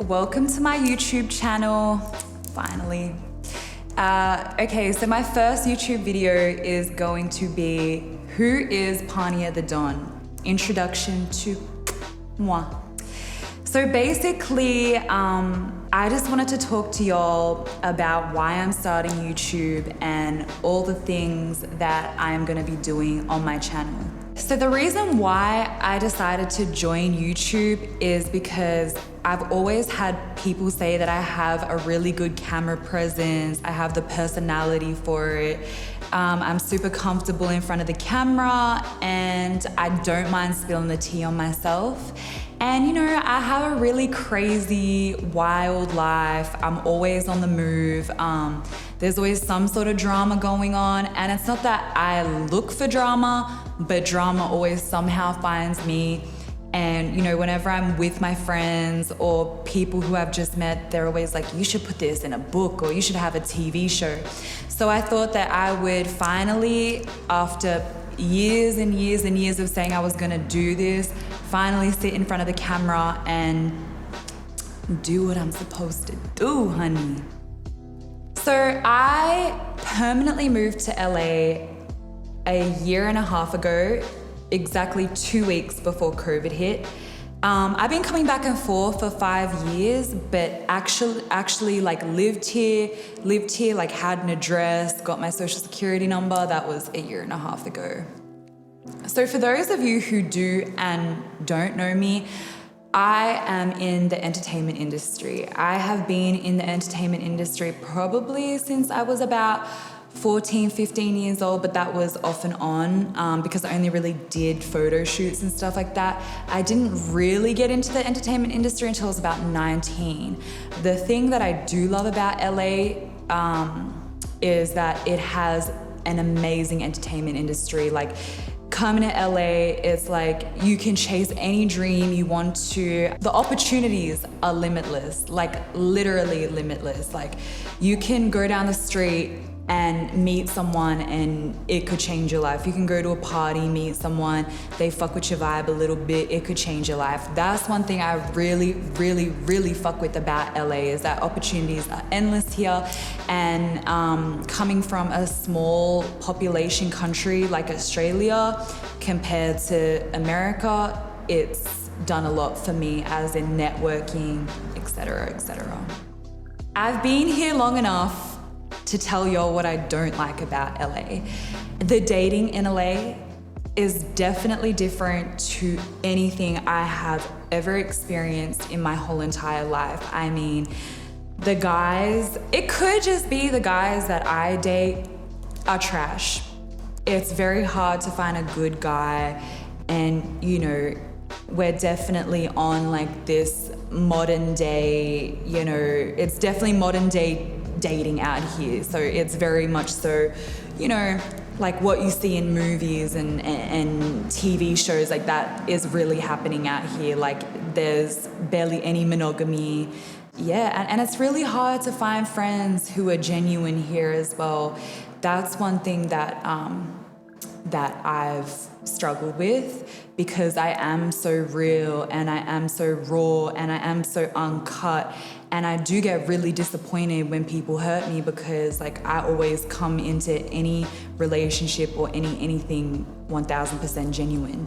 welcome to my YouTube channel, finally. Okay, so my first YouTube video is going to be Who is Parnia the Don? Introduction to moi. So basically, I just wanted to talk to y'all about why I'm starting YouTube and all the things that I am gonna be doing on my channel. So the reason why I decided to join YouTube is because I've always had people say that I have a really good camera presence, I have the personality for it, I'm super comfortable in front of the camera, and I don't mind spilling the tea on myself. And you know, I have a really crazy, wild life. I'm always on the move. There's always some sort of drama going on, and it's not that I look for drama, but drama always somehow finds me. And you know, whenever I'm with my friends or people who I've just met, they're always like, you should put this in a book or you should have a TV show. So I thought that I would finally, after years and years and years of saying I was gonna do this, finally sit in front of the camera and do what I'm supposed to do, honey. So I permanently moved to LA a year and a half ago, exactly 2 weeks before COVID hit. I've been coming back and forth for 5 years, but actually like lived here, like had an address, got my social security number. That was a year and a half ago. So for those of you who do and don't know me, I am in the entertainment industry. I have been in the entertainment industry probably since I was about 14, 15 years old, but that was off and on because I only really did photo shoots and stuff like that. I didn't really get into the entertainment industry until I was about 19. The thing that I do love about LA is that it has an amazing entertainment industry. Like, coming to LA, it's like you can chase any dream you want to. The opportunities are limitless, like literally limitless. Like, you can go down the street and meet someone and it could change your life. You can go to a party, meet someone, they fuck with your vibe a little bit, it could change your life. That's one thing I really, really, really fuck with about LA, is that opportunities are endless here. And coming from a small population country like Australia compared to America, it's done a lot for me, as in networking, etc., etc. I've been here long enough to tell y'all what I don't like about LA. The dating in LA is definitely different to anything I have ever experienced in my whole entire life. I mean, the guys, it could just be the guys that I date are trash. It's very hard to find a good guy, and you know, we're definitely on like this modern day, you know, it's definitely modern day dating out here. So it's very much so, you know, like what you see in movies and TV shows, like that is really happening out here. Like, there's barely any monogamy. Yeah, and it's really hard to find friends who are genuine here as well. That's one thing that that I've struggled with, because I am so real and I am so raw and I am so uncut, and I do get really disappointed when people hurt me, because like I always come into any relationship or anything 1000% genuine.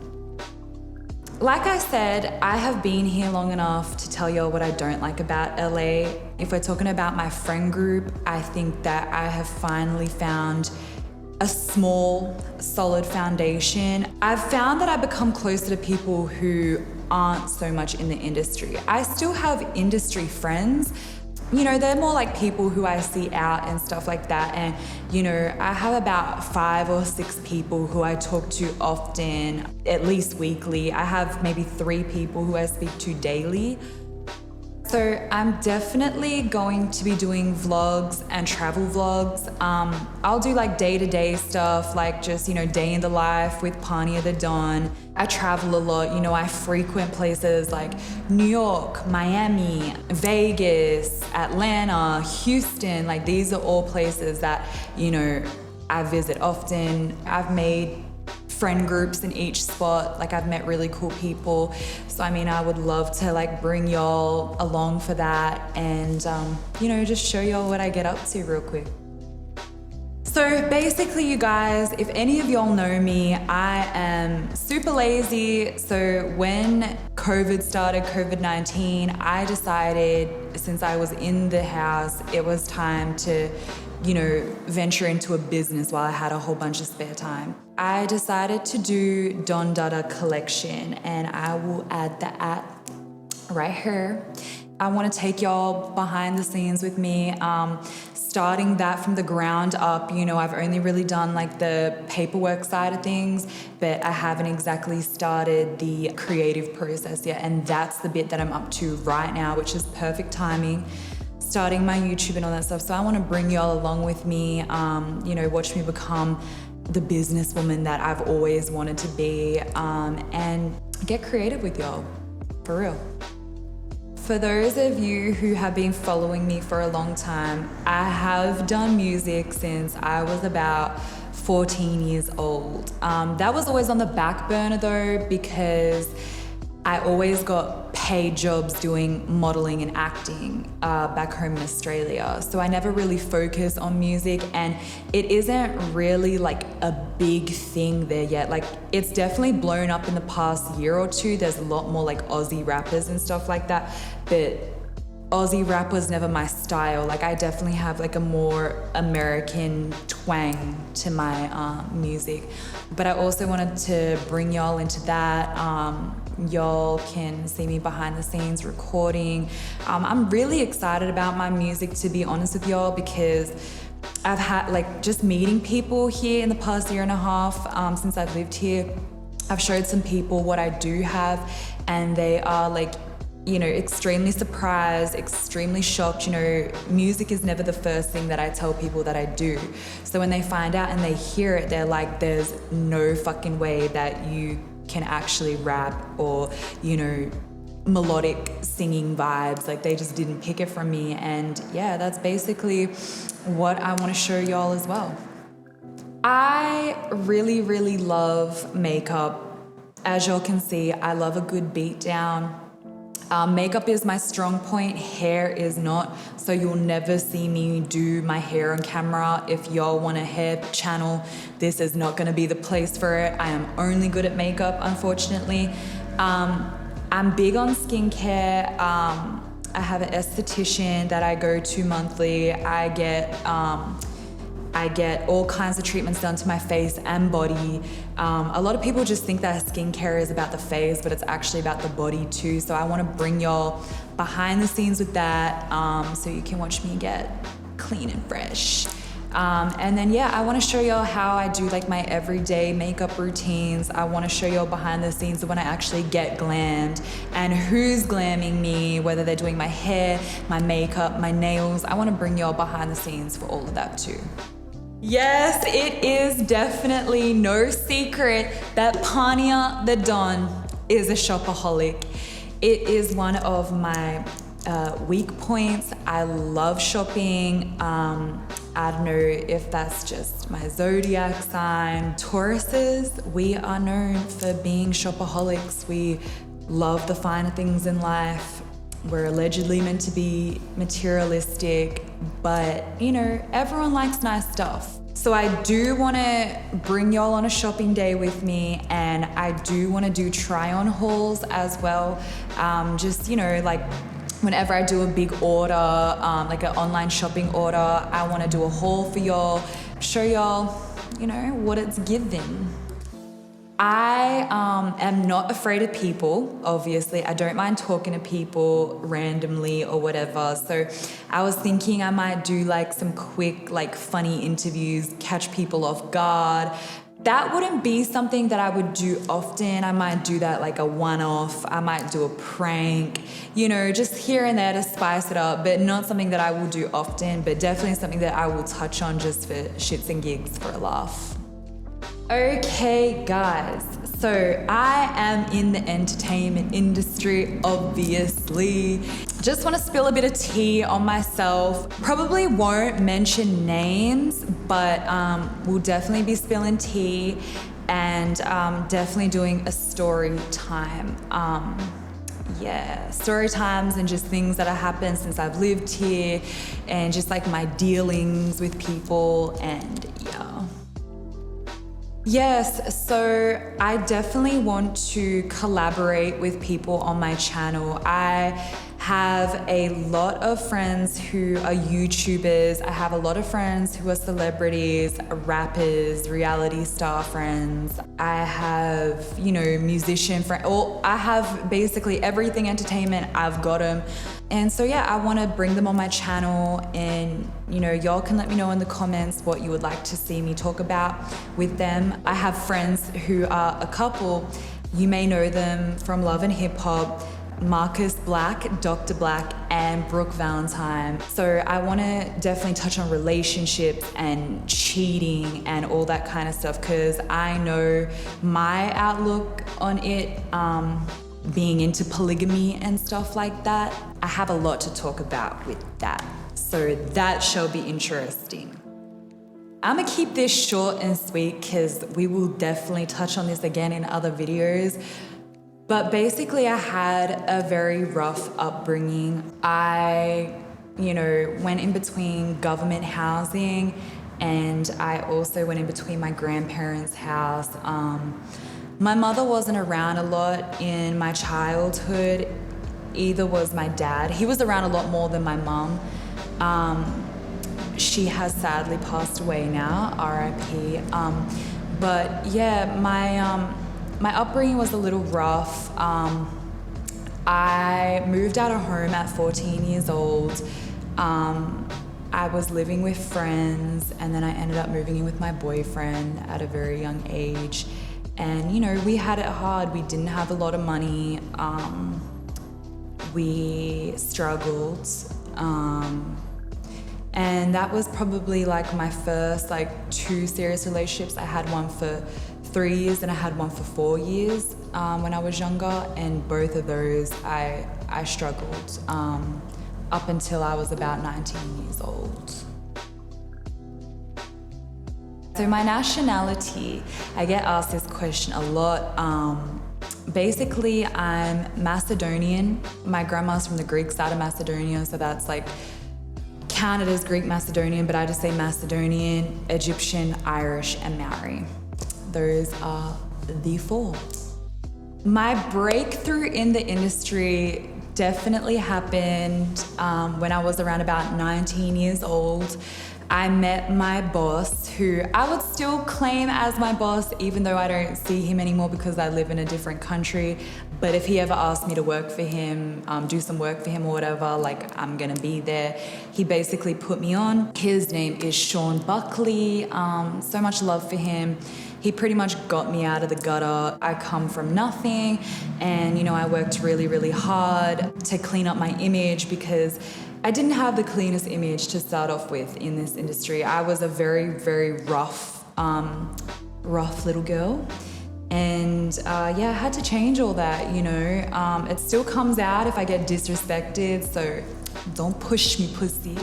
Like I said, I have been here long enough to tell y'all what I don't like about LA. If we're talking about my friend group, I think that I have finally found a small, solid foundation. I've found that I become closer to people who aren't so much in the industry. I still have industry friends. You know, they're more like people who I see out and stuff like that. And, you know, I have about 5 or 6 people who I talk to often, at least weekly. I have maybe 3 people who I speak to daily. So I'm definitely going to be doing vlogs and travel vlogs. I'll do like day-to-day stuff, like just, you know, day in the life with Parnia the Don. I travel a lot, you know, I frequent places like New York, Miami, Vegas, Atlanta, Houston. Like, these are all places that, you know, I visit often. I've made friend groups in each spot. Like I've met really cool people. So I mean, I would love to like bring y'all along for that and, you know, just show y'all what I get up to real quick. So basically, you guys, if any of y'all know me, I am super lazy. So when COVID started, COVID-19, I decided since I was in the house, it was time to, you know, venture into a business while I had a whole bunch of spare time. I decided to do Don Dada collection, and I will add the @ right here. I want to take y'all behind the scenes with me. Starting that from the ground up, you know, I've only really done like the paperwork side of things, but I haven't exactly started the creative process yet. And that's the bit that I'm up to right now, which is perfect timing. Starting my YouTube and all that stuff. So I want to bring y'all along with me, you know, watch me become the businesswoman that I've always wanted to be, and get creative with y'all, for real. For those of you who have been following me for a long time, I have done music since I was about 14 years old. That was always on the back burner though, because I always got paid jobs doing modeling and acting back home in Australia. So I never really focused on music, and it isn't really like a big thing there yet. Like it's definitely blown up in the past year or two. There's a lot more like Aussie rappers and stuff like that, but Aussie rap was never my style. Like I definitely have like a more American twang to my music. But I also wanted to bring y'all into that. Y'all can see me behind the scenes recording. I'm really excited about my music, to be honest with y'all, because I've had like just meeting people here in the past year and a half since I've lived here. I've showed some people what I do have, and they are like, you know, extremely surprised, extremely shocked. You know, music is never the first thing that I tell people that I do. So when they find out and they hear it, they're like, there's no fucking way that you can actually rap or, you know, melodic singing vibes. Like they just didn't pick it from me. And yeah, that's basically what I want to show y'all as well. I really, really love makeup. As y'all can see, I love a good beat down. Makeup is my strong point, hair is not, so you'll never see me do my hair on camera. If y'all want a hair channel, this is not gonna be the place for it. I am only good at makeup, unfortunately. I'm big on skincare. I have an esthetician that I go to monthly. I get all kinds of treatments done to my face and body. A lot of people just think that skincare is about the face, but it's actually about the body too. So I want to bring y'all behind the scenes with that, so you can watch me get clean and fresh. And then yeah, I want to show y'all how I do like my everyday makeup routines. I want to show y'all behind the scenes of when I actually get glammed and who's glamming me, whether they're doing my hair, my makeup, my nails. I want to bring y'all behind the scenes for all of that too. Yes, it is definitely no secret that Parnia The Don is a shopaholic. It is one of my weak points. I love shopping. I don't know if that's just my zodiac sign. Tauruses, we are known for being shopaholics. We love the finer things in life. We're allegedly meant to be materialistic, but you know, everyone likes nice stuff. So I do want to bring y'all on a shopping day with me, and I do want to do try-on hauls as well. Just, you know, like whenever I do a big order, like an online shopping order, I want to do a haul for y'all, show y'all, you know, what it's given. I am not afraid of people, obviously. I don't mind talking to people randomly or whatever. So I was thinking I might do like some quick, like funny interviews, catch people off guard. That wouldn't be something that I would do often. I might do that like a one-off. I might do a prank, you know, just here and there to spice it up, but not something that I will do often, but definitely something that I will touch on just for shits and gigs, for a laugh. Okay guys, so I am in the entertainment industry, obviously. Just want to spill a bit of tea on myself. Probably won't mention names, but we'll definitely be spilling tea. and definitely doing a story time. Yeah, story times and just things that have happened since I've lived here, and just like my dealings with people, and yeah. Yes, so I definitely want to collaborate with people on my channel. I have a lot of friends who are YouTubers. I have a lot of friends who are celebrities, rappers, reality star friends. I have, musician friends. I have basically everything entertainment. I've got them. And so yeah, I want to bring them on my channel, and y'all can let me know in the comments what you would like to see me talk about with them. I have friends who are a couple. You may know them from Love and Hip Hop. Marcus Black, Dr. Black, and Brooke Valentine. So I want to definitely touch on relationships and cheating and all that kind of stuff, because I know my outlook on it, being into polygamy and stuff like that. I have a lot to talk about with that. So that shall be interesting. I'm gonna keep this short and sweet because we will definitely touch on this again in other videos. But basically, I had a very rough upbringing. I, went in between government housing, and I also went in between my grandparents' house. My mother wasn't around a lot in my childhood. Either was my dad. He was around a lot more than my mom. She has sadly passed away now, RIP. But yeah, my upbringing was a little rough. I moved out of home at 14 years old. I was living with friends, and then I ended up moving in with my boyfriend at a very young age. And we had it hard. We didn't have a lot of money. We struggled. And that was probably like my first 2 serious relationships. I had one for 3 years and I had one for 4 years when I was younger, and both of those I struggled up until I was about 19 years old. So my nationality, I get asked this question a lot. Basically, I'm Macedonian. My grandma's from the Greek side of Macedonia, so that's counted as Greek Macedonian, but I just say Macedonian, Egyptian, Irish, and Maori. Those are the 4. My breakthrough in the industry definitely happened when I was around about 19 years old. I met my boss, who I would still claim as my boss, even though I don't see him anymore because I live in a different country. But if he ever asked me to work for him, do some work for him or whatever, I'm gonna be there. He basically put me on. His name is Sean Buckley. So much love for him. He pretty much got me out of the gutter. I come from nothing, and I worked really, really hard to clean up my image, because I didn't have the cleanest image to start off with in this industry. I was a very, very rough little girl. And I had to change all that, It still comes out if I get disrespected, so don't push me, pussy.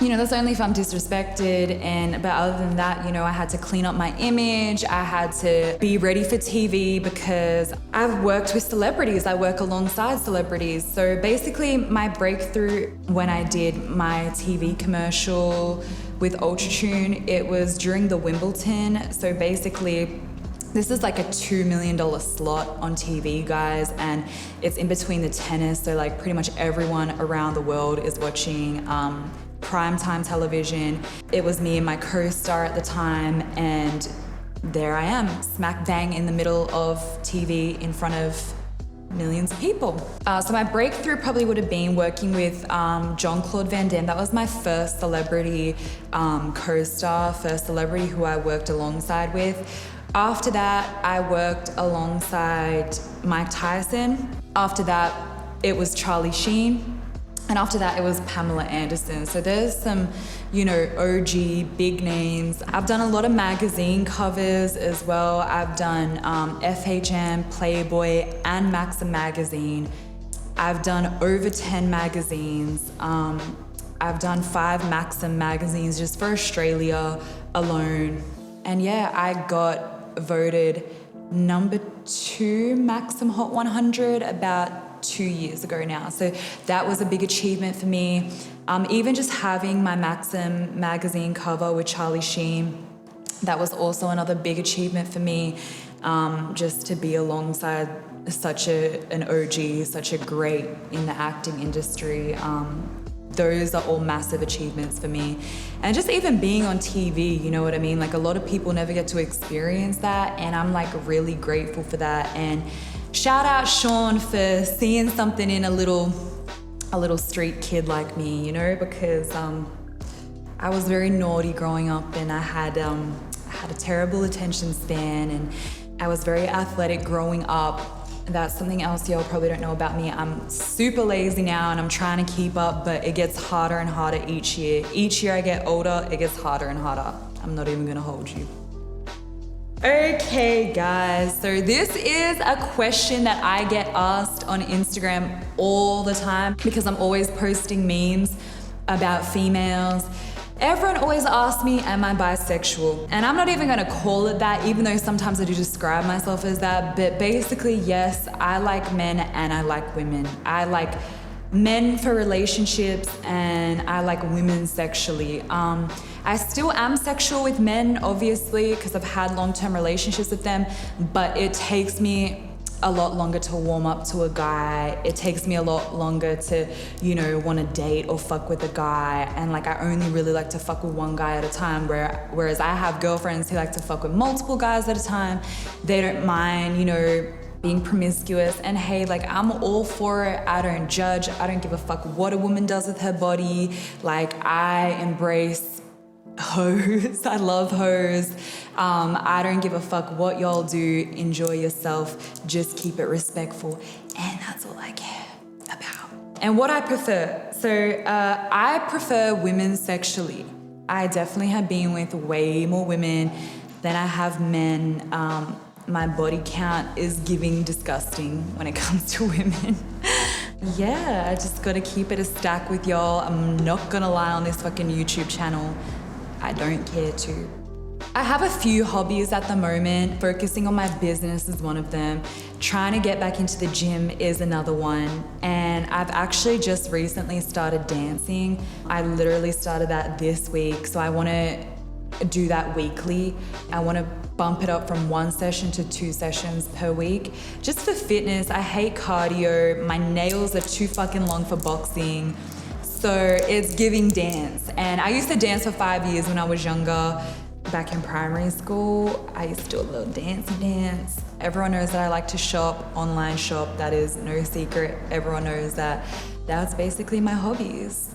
That's only if I'm disrespected. But other than that, I had to clean up my image. I had to be ready for TV because I've worked with celebrities. I work alongside celebrities. So basically my breakthrough when I did my TV commercial with Ultratune, it was during the Wimbledon. So basically, this is like a $2 million slot on TV, guys, and it's in between the tennis. So pretty much everyone around the world is watching primetime television. It was me and my co-star at the time, and there I am, smack bang in the middle of TV in front of millions of people. So my breakthrough probably would have been working with Jean-Claude Van Damme. That was my first celebrity co-star, first celebrity who I worked alongside with. After that, I worked alongside Mike Tyson. After that, it was Charlie Sheen. And after that, it was Pamela Anderson. So there's some, OG big names. I've done a lot of magazine covers as well. I've done FHM, Playboy, and Maxim magazine. I've done over 10 magazines. I've done 5 Maxim magazines just for Australia alone. And yeah, I got voted #2 Maxim Hot 100 about 2 years ago now. So that was a big achievement for me. Even just having my Maxim magazine cover with Charlie Sheen, that was also another big achievement for me. Just to be alongside such an OG, such a great in the acting industry. Those are all massive achievements for me. And just even being on TV, you know what I mean? Like a lot of people never get to experience that, and I'm like really grateful for that. And shout out Sean for seeing something in a little street kid like me, you know, because I was very naughty growing up, and I had a terrible attention span, and I was very athletic growing up. That's something else y'all probably don't know about me. I'm super lazy now and I'm trying to keep up, but it gets harder and harder each year. Each year I get older, it gets harder and harder. I'm not even gonna hold you. Okay guys, so this is a question that I get asked on Instagram all the time because I'm always posting memes about females. Everyone always asks me, am I bisexual? And I'm not even gonna call it that, even though sometimes I do describe myself as that, but basically, yes, I like men and I like women. I like men for relationships and I like women sexually. I still am sexual with men, obviously, because I've had long-term relationships with them, but it takes me a lot longer to warm up to a guy. It takes me a lot longer to, you know, want to date or fuck with a guy. And like, I only really like to fuck with one guy at a time, whereas I have girlfriends who like to fuck with multiple guys at a time. They don't mind, you know, being promiscuous. And hey, like, I'm all for it. I don't judge. I don't give a fuck what a woman does with her body. Like, I embrace hoes. I love hoes. I don't give a fuck what y'all do. Enjoy yourself. Just keep it respectful. And that's all I care about. And what I prefer. So I prefer women sexually. I definitely have been with way more women than I have men. My body count is giving disgusting when it comes to women. Yeah, I just gotta keep it a stack with y'all. I'm not gonna lie on this fucking YouTube channel. I don't care to. I have a few hobbies at the moment. Focusing on my business is one of them. Trying to get back into the gym is another one. And I've actually just recently started dancing. I literally started that this week, so I wanna do that weekly. I wanna bump it up from 1 session to 2 sessions per week. Just for fitness. I hate cardio. My nails are too fucking long for boxing. So it's giving dance. And I used to dance for 5 years when I was younger. Back in primary school, I used to do a little dancey dance. Everyone knows that I like to shop, online shop. That is no secret. Everyone knows that. That's basically my hobbies.